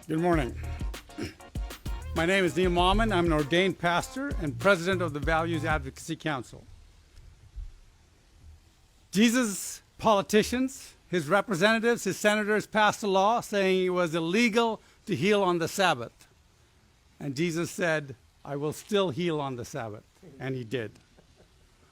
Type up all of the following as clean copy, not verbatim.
Good morning. My name is Neil Mauman. I'm an ordained pastor and president of the Values Advocacy Council. Jesus' politicians, his representatives, his senators passed a law saying it was illegal to heal on the Sabbath. And Jesus said, I will still heal on the Sabbath. And he did.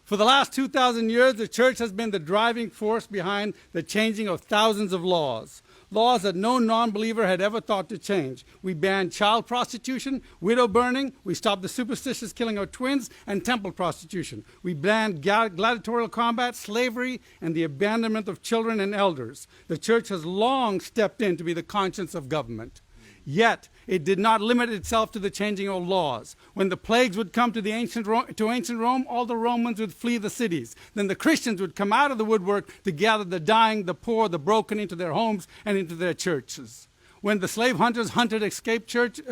For the last 2,000 years, the church has been the driving force behind the changing of thousands of laws. Laws that no non-believer had ever thought to change. We banned child prostitution, widow burning, we stopped the superstitious killing of twins, and temple prostitution. We banned gladiatorial combat, slavery, and the abandonment of children and elders. The church has long stepped in to be the conscience of government. Yet, it did not limit itself to the changing of laws. When the plagues would come to ancient Rome, all the Romans would flee the cities. Then the Christians would come out of the woodwork to gather the dying, the poor, the broken into their homes and into their churches. When the slave hunters hunted escaped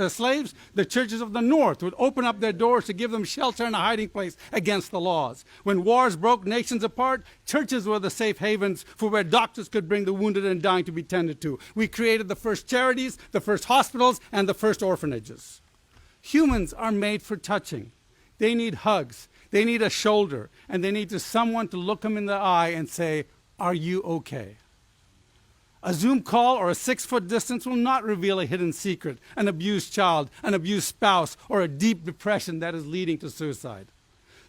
slaves, the churches of the North would open up their doors to give them shelter and a hiding place against the laws. When wars broke nations apart, churches were the safe havens for where doctors could bring the wounded and dying to be tended to. We created the first charities, the first hospitals, and the first orphanages. Humans are made for touching. They need hugs. They need a shoulder. And they need someone to look them in the eye and say, are you okay? A Zoom call or a 6-foot distance will not reveal a hidden secret, an abused child, an abused spouse, or a deep depression that is leading to suicide.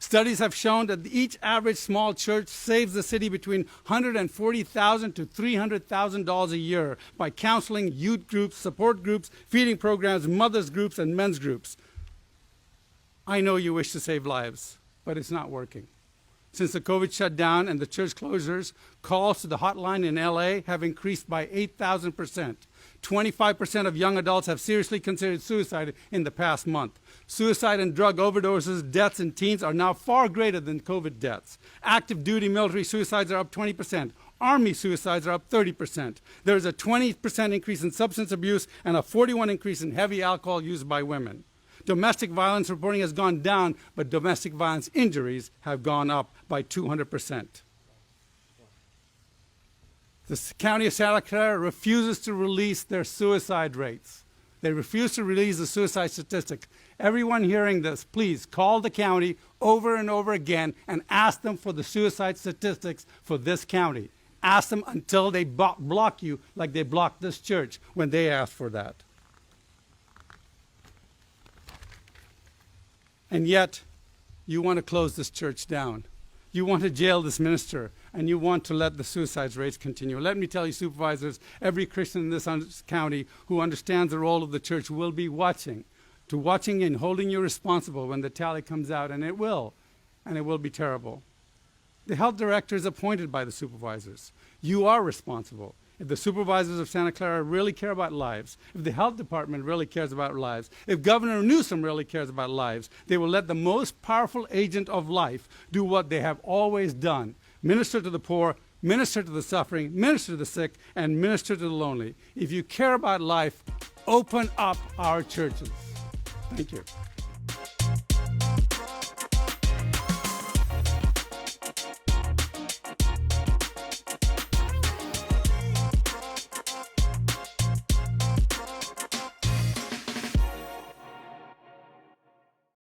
Studies have shown that each average small church saves the city between $140,000 to $300,000 a year by counseling, youth groups, support groups, feeding programs, mothers groups, and men's groups. I know you wish to save lives, but it's not working. Since the COVID shutdown and the church closures, calls to the hotline in LA have increased by 8,000%. 25% of young adults have seriously considered suicide in the past month. Suicide and drug overdoses, deaths in teens are now far greater than COVID deaths. Active duty military suicides are up 20%. Army suicides are up 30%. There is a 20% increase in substance abuse and a 41% increase in heavy alcohol used by women. Domestic violence reporting has gone down, but domestic violence injuries have gone up by 200%. The county of Santa Clara refuses to release their suicide rates. They refuse to release the suicide statistics. Everyone hearing this, please call the county over and over again and ask them for the suicide statistics for this county. Ask them until they block you like they blocked this church when they asked for that. And yet, you want to close this church down. You want to jail this minister, and you want to let the suicide rates continue. Let me tell you, supervisors, every Christian in this county who understands the role of the church will be watching and holding you responsible when the tally comes out, and it will be terrible. The health director is appointed by the supervisors. You are responsible. If the supervisors of Santa Clara really care about lives, if the health department really cares about lives, if Governor Newsom really cares about lives, they will let the most powerful agent of life do what they have always done: minister to the poor, minister to the suffering, minister to the sick, and minister to the lonely. If you care about life, open up our churches. Thank you.